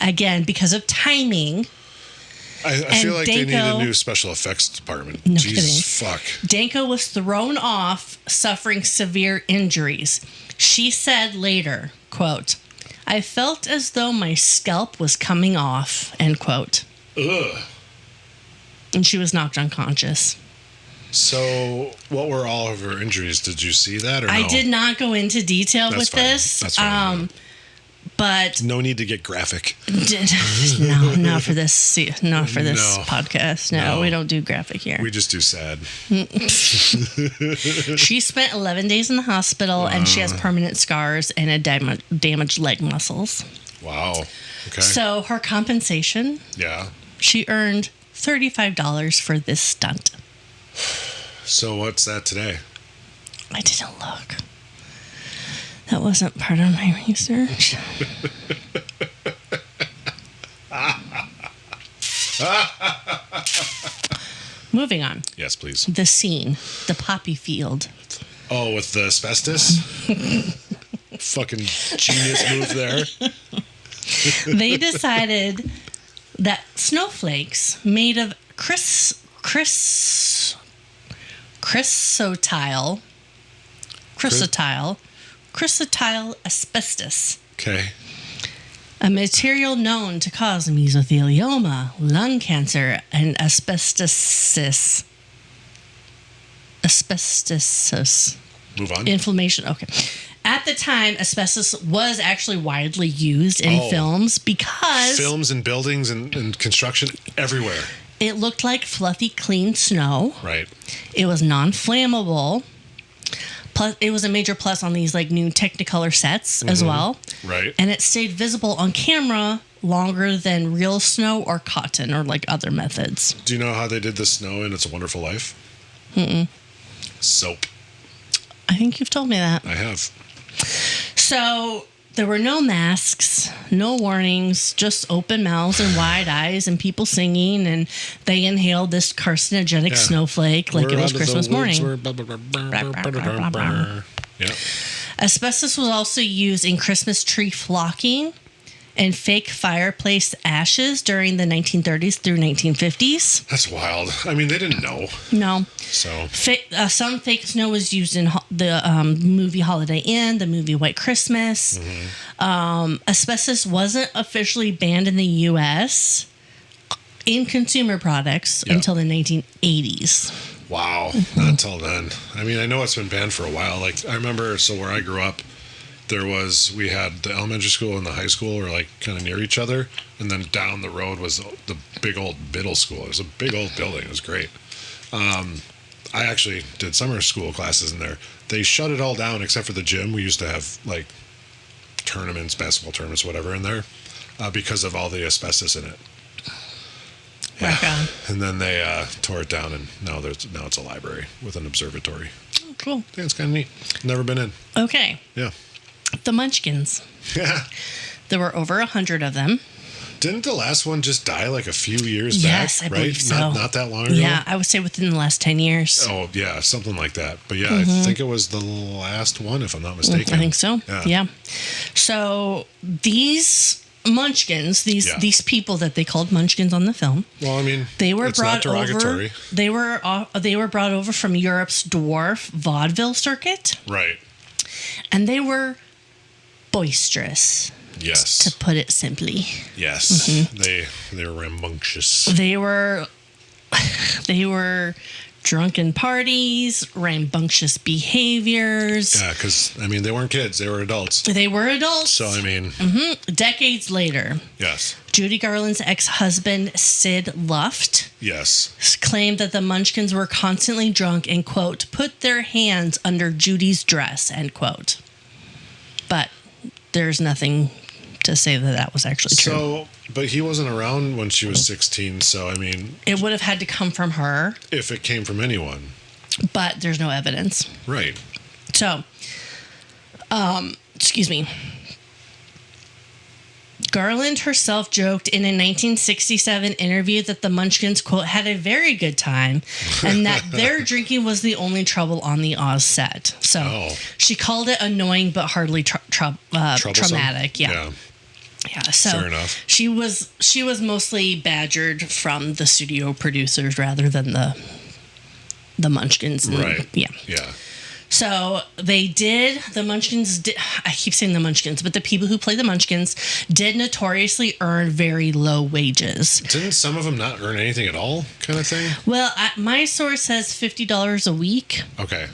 Again, because of timing. I feel like they need a new special effects department. No Jesus, kidding. fuck. Danko was thrown off, suffering severe injuries. She said later, quote, I felt as though my scalp was coming off, end quote. Ugh. And she was knocked unconscious. So, what were all of her injuries? Did you see that or no? I did not go into detail with fine. this. That's fine. But no need to get graphic. no, not for this. Not for this No. podcast. No, we don't do graphic here. We just do sad. She spent 11 days in the hospital, and she has permanent scars and a damaged leg muscles. Wow. Okay. So her compensation, Yeah. she earned $35 for this stunt. So what's that today? I didn't look. That wasn't part of my research. Moving on. Yes, please. The scene, the poppy field. Oh, with the asbestos? Fucking genius move there. They decided that snowflakes made of chrysotile asbestos, Okay. a material known to cause mesothelioma, lung cancer, and asbestosis. Move on. Inflammation. Okay. At the time, asbestos was actually widely used in films because films and buildings and construction everywhere. It looked like fluffy, clean snow. Right. It was non-flammable. Plus, it was a major plus on these like new Technicolor sets as well. Right. And it stayed visible on camera longer than real snow or cotton or like other methods. Do you know how they did the snow in It's a Wonderful Life? Soap. I think you've told me that. I have. So there were no masks, no warnings, just open mouths and wide eyes and people singing, and they inhaled this carcinogenic snowflake like it was Christmas morning. Yeah. Asbestos was also used in Christmas tree flocking and fake fireplace ashes during the 1930s through 1950s. That's wild. I mean, they didn't know. No. So some fake snow was used in the movie Holiday Inn, the movie White Christmas. Asbestos wasn't officially banned in the U.S. in consumer products until the 1980s. Wow. Not until then. I mean, I know it's been banned for a while. Like, I remember, where I grew up, we had the elementary school and the high school were like kind of near each other. And then down the road was the big old middle school. It was a big old building. It was great. I actually did summer school classes in there. They shut it all down except for the gym. We used to have like tournaments, basketball tournaments, whatever in there because of all the asbestos in it. Yeah. And then they tore it down, and now it's a library with an observatory. Oh, cool. Yeah, it's kind of neat. Never been in. Okay. Yeah. The Munchkins. Yeah. There were over 100 of them. Didn't the last one just die like a few years back? Yes, I believe so. Not that long ago? Yeah, I would say within the last 10 years. Oh, yeah, something like that. But yeah, I think it was the last one, if I'm not mistaken. I think so. Yeah. So these Munchkins, these people that they called Munchkins on the film. Well, I mean, they were it's brought not derogatory. Over. They were brought over from Europe's dwarf vaudeville circuit. Right. And they were boisterous. Yes. To put it simply. Yes. They were rambunctious. They were drunken parties, rambunctious behaviors. Yeah, because, I mean, they weren't kids. They were adults. They were adults. So, I mean. Decades later. Yes. Judy Garland's ex-husband, Sid Luft. Yes. Claimed that the Munchkins were constantly drunk and, quote, put their hands under Judy's dress, end quote. But there's nothing to say that was actually true. So, but he wasn't around when she was 16, so I mean... It would have had to come from her. If it came from anyone. But there's no evidence. Right. So, excuse me. Garland herself joked in a 1967 interview that the Munchkins, quote, had a very good time and that their drinking was the only trouble on the Oz set. So she called it annoying but hardly traumatic. Yeah. So fair enough. She was mostly badgered from the studio producers rather than the Munchkins. Right. Yeah. Yeah. So the Munchkins did, I keep saying the Munchkins, but the people who play the Munchkins did notoriously earn very low wages. Didn't some of them not earn anything at all, kind of thing? Well, my source says $50 a week. Okay.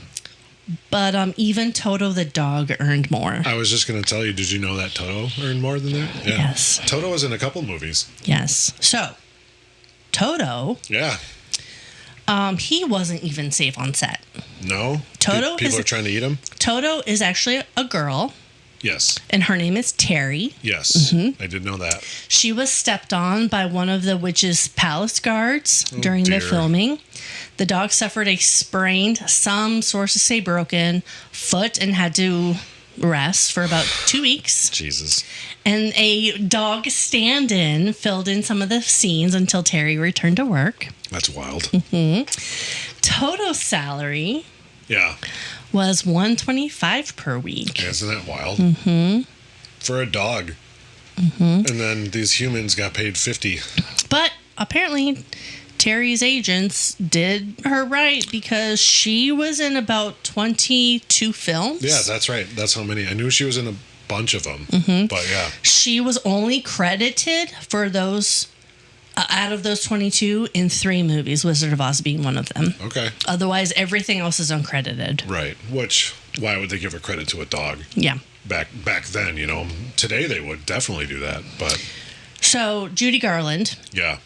But even Toto the dog earned more. I was just going to tell you, did you know that Toto earned more than that? Yeah. Yes. Toto was in a couple movies. Yes. So, Toto. Yeah. He wasn't even safe on set. No? Toto People are trying to eat him? Toto is actually a girl. Yes. And her name is Terry. Yes. I did know that. She was stepped on by one of the witch's palace guards during the filming. The dog suffered a sprained, some sources say broken, foot and had to rest for about 2 weeks. Jesus. And a dog stand-in filled in some of the scenes until Terry returned to work. That's wild. Toto's salary was $125 per week. Yeah, isn't that wild? For a dog. And then these humans got paid $50. But apparently Terry's agents did her right because she was in about 22 films. Yeah, that's right. That's how many. I knew she was in a bunch of them. But yeah. She was only credited for those Out of those 22, in 3 movies, Wizard of Oz being one of them. Okay. Otherwise, everything else is uncredited. Right. Which, why would they give a credit to a dog? Yeah. Back then, you know. Today they would definitely do that, but So Judy Garland yeah.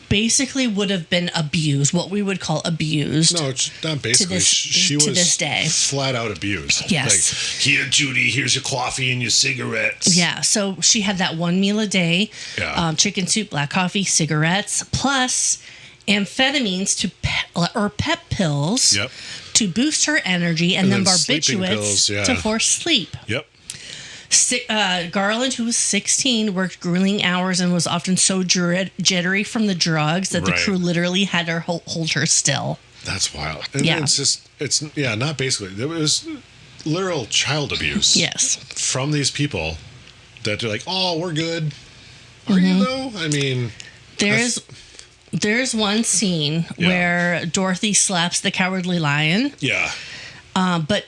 basically would have been abused, what we would call abused. No, it's not basically. She to was this day. flat out abused. Yes. Like, here, Judy, here's your coffee and your cigarettes. Yeah, so she had that 1 meal a day, Yeah. chicken soup, black coffee, cigarettes, plus amphetamines or pep pills Yep. to boost her energy, and then sleeping barbiturates pills, yeah. to force sleep. Yep. Garland, who was 16, worked grueling hours and was often so jittery from the drugs that the Right. crew literally had her hold her still. That's wild. And Yeah. it's not basically. It was literal child abuse. Yes. From these people that they're like, oh, we're good. Are you though? I mean, There's one scene where Dorothy slaps the Cowardly Lion. yeah. But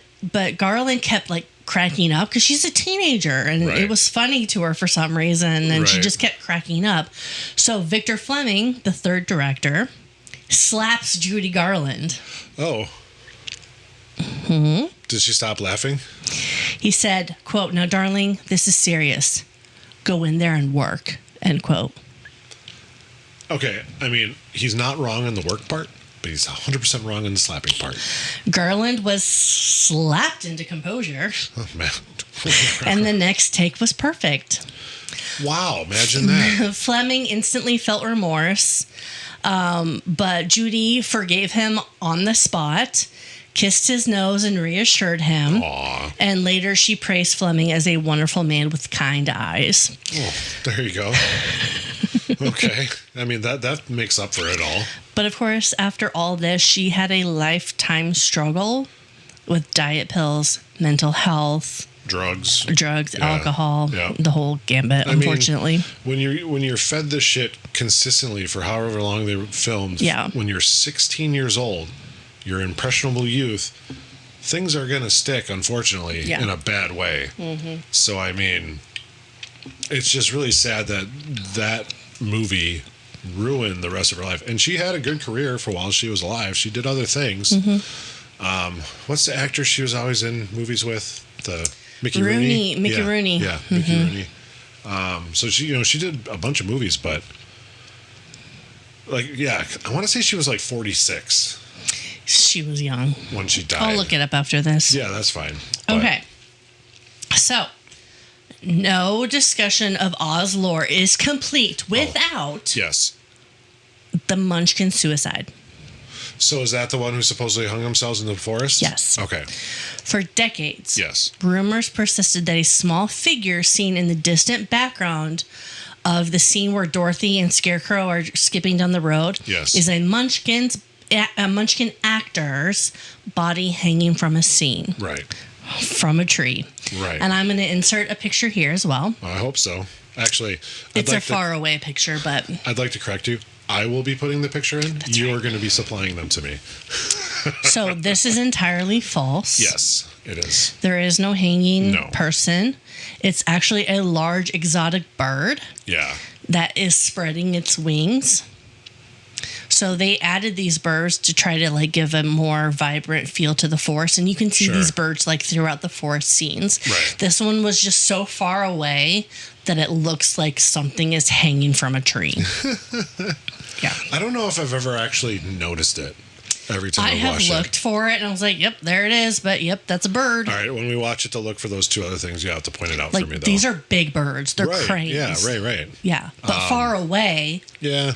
Garland kept like cracking up because she's a teenager and Right. it was funny to her for some reason, and she Right. just kept cracking up. So Victor Fleming, the third director, slaps Judy Garland. Oh. Did she stop laughing? He said, quote, "Now, darling, this is serious. Go in there and work," end quote. Okay. I mean, he's not wrong in the work part, but he's 100% wrong in the slapping part. Garland was slapped into composure, Oh, man. and the next take was perfect. Wow. Imagine that. Fleming instantly felt remorse, but Judy forgave him on the spot, kissed his nose, and reassured him. Aw. And later she praised Fleming as a wonderful man with kind eyes. Oh, there you go. Okay. I mean, that makes up for it all. But of course, after all this, she had a lifetime struggle with diet pills, mental health, Drugs. drugs, Yeah. alcohol, Yeah. the whole gambit, I mean, unfortunately. when you're fed this shit consistently for however long they were filmed, Yeah. when you're 16 years old, your impressionable youth, things are going to stick, unfortunately, Yeah. in a bad way. So, I mean, it's just really sad that that movie ruined the rest of her life. And she had a good career for while she was alive. She did other things. What's the actor she was always in movies with? The Mickey Rooney. Mickey Yeah. Rooney. Yeah, Mickey Rooney. So she did a bunch of movies, but I want to say she was like 46 She was young. when she died. I'll look it up after this. Yeah, that's fine. But- Okay. So, no discussion of Oz lore is complete without Yes. the Munchkin suicide. So is that the one who supposedly hung themselves in the forest? Yes. Okay. For decades, Yes. rumors persisted that a small figure seen in the distant background of the scene where Dorothy and Scarecrow are skipping down the road Yes. is a Munchkin actor's body hanging from a scene, Right. from a tree. Right. And I'm going to insert a picture here as well. I hope so. Actually, It's a far away picture, but I'd like to correct you. I will be putting the picture in. You are going to be supplying them to me. so this is entirely false. Yes, it is. There is no hanging No. person. It's actually a large exotic bird Yeah. that is spreading its wings. So they added these birds to try to like give a more vibrant feel to the forest, and you can see Sure. these birds like throughout the forest scenes. Right. This one was just so far away that it looks like something is hanging from a tree. Yeah. I don't know if I've ever actually noticed it every time I I have watch looked it. for it and I was like, yep, there it is. But yep, that's a bird. All right, when we watch it to look for those two other things, you have to point it out Like for me, though. these are big birds. They're right. cranes. Yeah, right. Yeah. But far away, Yeah.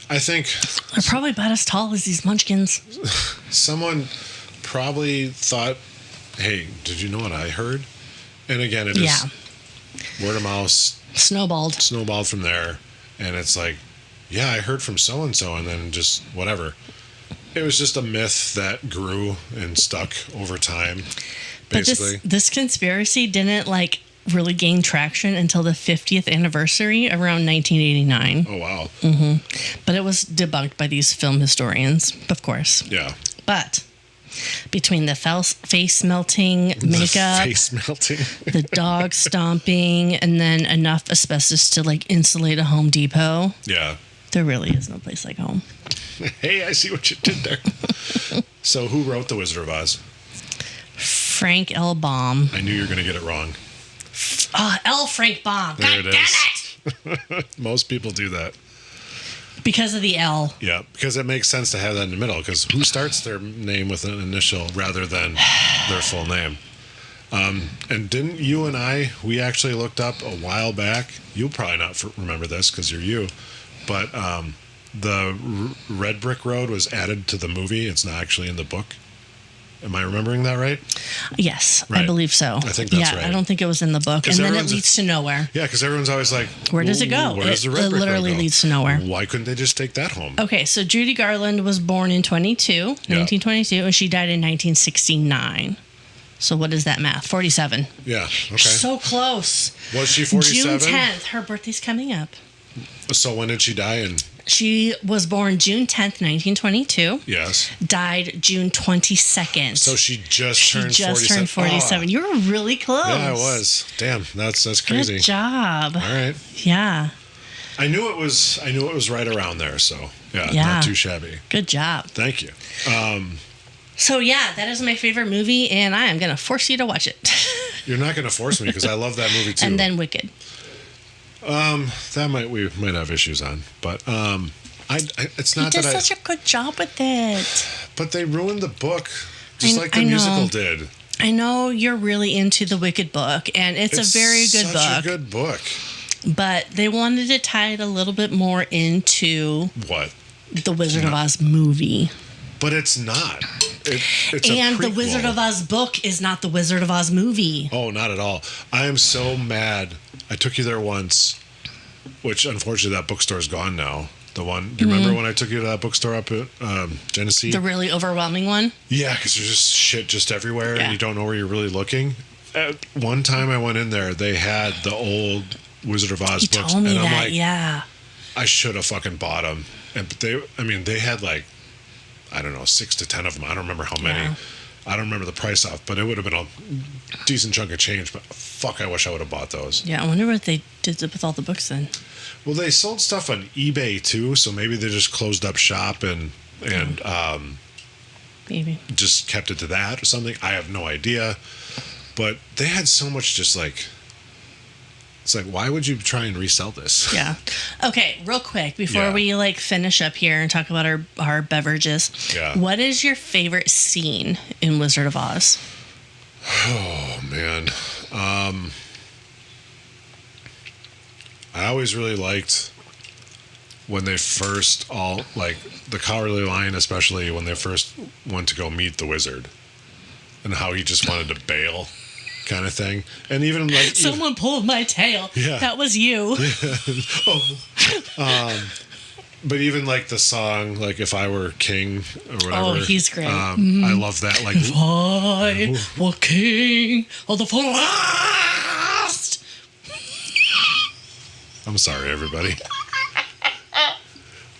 I think they're probably about as tall as these munchkins. someone probably thought, hey, did you know what I heard? And again, it is Yeah. word of mouth, Snowballed. snowballed from there. And it's like, yeah, I heard from so-and-so, and then just whatever. It was just a myth that grew and stuck over time, basically. But this conspiracy didn't like really gain traction until the 50th anniversary around 1989. Oh, wow. But it was debunked by these film historians, of course. Yeah. But between the face melting makeup, Face melting. the dog stomping, and then enough asbestos to like insulate a Home Depot. Yeah. There really is no place like home. Hey, I see what you did there. So who wrote The Wizard of Oz? Frank L. Baum. I knew you were going to get it wrong. L. Frank Baum. There God it damn is. it! Most people do that. Because of the L. Yeah, because it makes sense to have that in the middle, because who starts their name with an initial rather than their full name? And didn't you and we actually looked up a while back, you'll probably not remember this because you're you, but the Red Brick Road was added to the movie. It's not actually in the book. Am I remembering that right? Yes, Right. I believe so. I think that's right. I don't think it was in the book. And then it leads to nowhere. Yeah, because everyone's always like, where does it go? Where does the Red It Brick Road literally go? leads to nowhere. Why couldn't they just take that home? Okay, so Judy Garland was born in 1922, and she died in 1969. So what is that math? 47. Yeah, okay. So close. Was she 47? June 10th. Her birthday's coming up. So when did she die? And She was born June 10th, 1922. yes. Died June 22nd. So she just turned 47. 47. Oh. You were really close. Yeah, I was. Damn, that's crazy. Good job. All right. Yeah. I knew it was right around there, so yeah. Not too shabby. Good job. Thank you. So yeah, that is my favorite movie, and I am gonna force you to watch it. You're not going to force me because I love that movie too. And then Wicked. That we might have issues on, but it's not You did that such a good job with it. But they ruined the book, just like the I know. musical did. I know you're really into the Wicked book, and it's a very good such book. a good book. But they wanted to tie it a little bit more into What? the Wizard of Oz movie. But it's not. It's And a the prequel. Wizard of Oz book is not the Wizard of Oz movie. Oh, not at all. I am so mad. I took you there once, which unfortunately that bookstore is gone now. The one, do you remember when I took you to that bookstore up at Genesee? The really overwhelming one. Yeah, because there's just shit just everywhere Yeah. and you don't know where you're really looking. One time I went in there, they had the old Wizard of Oz You books. told me and I'm that, like, yeah. I should have fucking bought them. And they had like, I don't know, 6 to 10 of them. I don't remember how many. Yeah. I don't remember the price off, but it would have been a decent chunk of change. But fuck, I wish I would have bought those. Yeah, I wonder what they did with all the books then. Well, they sold stuff on eBay too, so maybe they just closed up shop and Maybe. just kept it to that or something. I have no idea. But they had so much just like, it's like, why would you try and resell this? Yeah. Okay, real quick before Yeah. we like finish up here and talk about our beverages. Yeah. What is your favorite scene in Wizard of Oz? Oh, man. I always really liked when they first all, like, the Cowardly Lion, especially when they first went to go meet the wizard and how he just wanted to bail kind of thing. And even like... Someone pulled my tail. Yeah. That was you. But even like the song, like If I Were King or whatever. Oh, he's great. I love that. Like, If I were king of the forest. I'm sorry, everybody.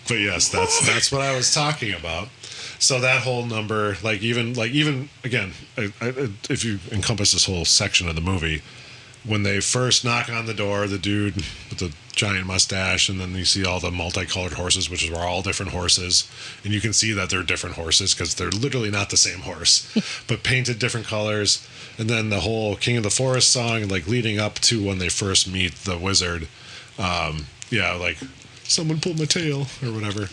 But yes, that's what I was talking about. So that whole number, like even again, if you encompass this whole section of the movie, when they first knock on the door, the dude with the giant mustache, and then you see all the multicolored horses, which are all different horses, and you can see that they're different horses because they're literally not the same horse, but painted different colors. And then the whole King of the Forest song, like leading up to when they first meet the wizard. Yeah, like someone pulled my tail or whatever.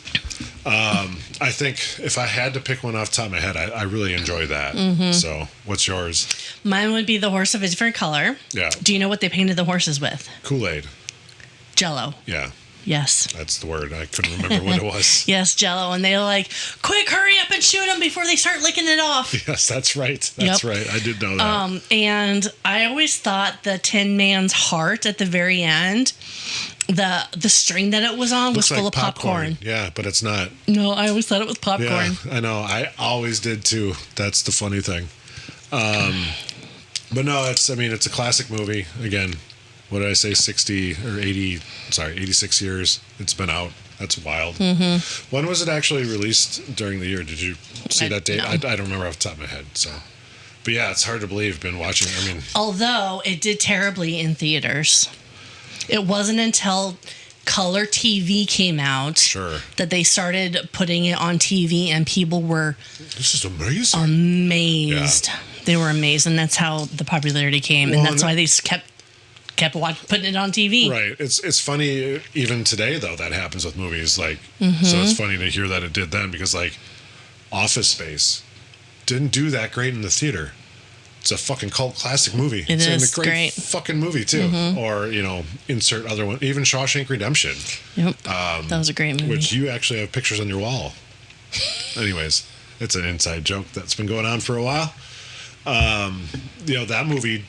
I think if I had to pick one off the top of my head, I really enjoy that. So what's yours? Mine would be the horse of a different color. Yeah. Do you know what they painted the horses with? Kool-Aid. Jello. Yeah, Yes. that's the word. I couldn't remember what it was. Yes, Jello. And they were like, quick, hurry up and shoot them before they start licking it off. Yes, that's right. That's Yep. right. I did know that. And I always thought the Tin Man's heart at the very end, the string that it was on was Looks full like of popcorn. Yeah, but it's not. No, I always thought it was popcorn. Yeah, I know. I always did too. That's the funny thing. But no, it's a classic movie. Again, what did I say? 86 years it's been out. That's wild. Mm-hmm. When was it actually released during the year? Did you see that date? No. I don't remember off the top of my head. So, but yeah, it's hard to believe. Been watching. I mean, although it did terribly in theaters, it wasn't until color TV came out that they started putting it on TV, and people were this is amazing. Amazed. Yeah. They were amazed, and that's how the popularity came, and that's why they kept putting it on TV. Right. It's funny even today though that happens with movies so it's funny to hear that it did then because like Office Space didn't do that great in the theater. It's a fucking cult classic movie. It's a great fucking movie too. Or insert other one. Even Shawshank Redemption. Yep. That was a great movie. Which you actually have pictures on your wall. Anyways, it's an inside joke that's been going on for a while. That movie,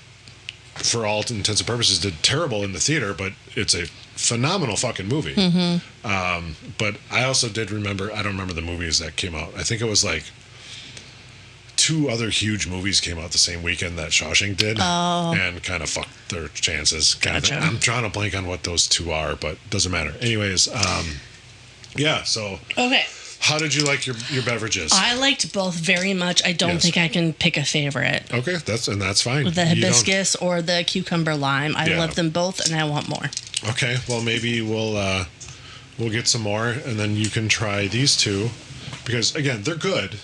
for all intents and purposes, did terrible in the theater, but it's a phenomenal fucking movie. But I also did remember, I don't remember the movies that came out. I think it was like 2 other huge movies came out the same weekend that Shawshank did, and kind of fucked their chances. Gotcha. I'm trying to blank on what those 2 are, but doesn't matter. Anyways, so okay. How did you like your beverages? I liked both very much. I don't think I can pick a favorite. Okay, that's fine. With the hibiscus or the cucumber lime, I love them both, and I want more. Okay, well maybe we'll get some more, and then you can try these 2, because again they're good.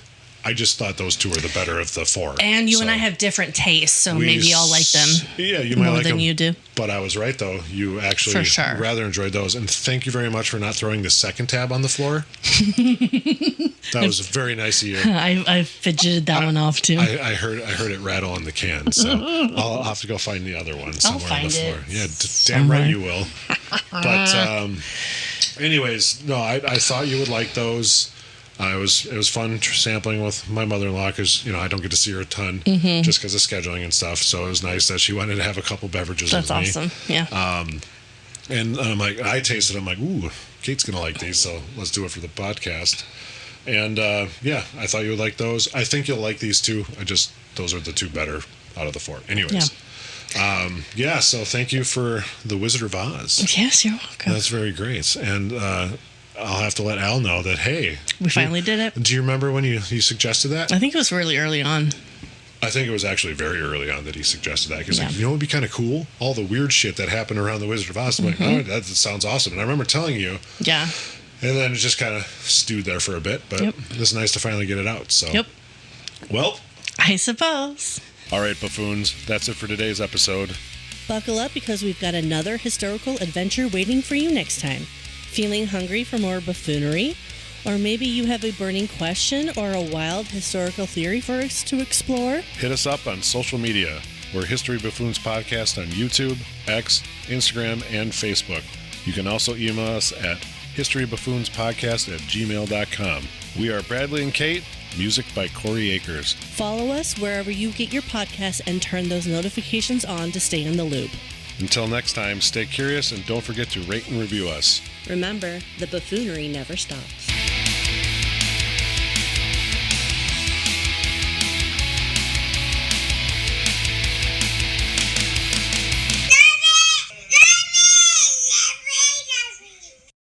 I just thought those 2 were the better of the 4. And you and I have different tastes, so maybe I'll like them. Yeah, you might more like than them, you do. But I was right though. You actually for sure rather enjoyed those, and thank you very much for not throwing the second tab on the floor. That was very nice of you. I fidgeted that one off too. I heard it rattle in the can, so I'll have to go find the other one somewhere on the floor. Yeah, damn right you will. But anyways, no, I thought you would like those. It was fun sampling with my mother-in-law because I don't get to see her a ton just because of scheduling and stuff. So it was nice that she wanted to have a couple beverages with me. That's awesome. Yeah. And I'm like, I tasted. I'm like, ooh, Kate's gonna like these, so let's do it for the podcast. And I thought you would like those. I think you'll like these 2. Those are the 2 better out of the 4. Anyways. Yeah. So thank you for the Wizard of Oz. Yes, you're welcome. That's very great. And I'll have to let Al know that, hey, we finally did it. Do you remember when you suggested that? I think it was really early on. I think it was actually very early on that he suggested that because it would be kind of cool, all the weird shit that happened around the Wizard of Oz. I'm like, oh, that sounds awesome. And I remember telling you. Yeah. And then it just kind of stewed there for a bit, but it's nice to finally get it out. So. Yep. Well. I suppose. All right, buffoons. That's it for today's episode. Buckle up because we've got another historical adventure waiting for you next time. Feeling hungry for more buffoonery? Or maybe you have a burning question or a wild historical theory for us to explore? Hit us up on social media. We're History Buffoons Podcast on YouTube, X, Instagram, and Facebook. You can also email us at historybuffoonspodcast@gmail.com. We are Bradley and Kate. Music by Corey Akers. Follow us wherever you get your podcasts and turn those notifications on to stay in the loop. Until next time, stay curious and don't forget to rate and review us. Remember, the buffoonery never stops.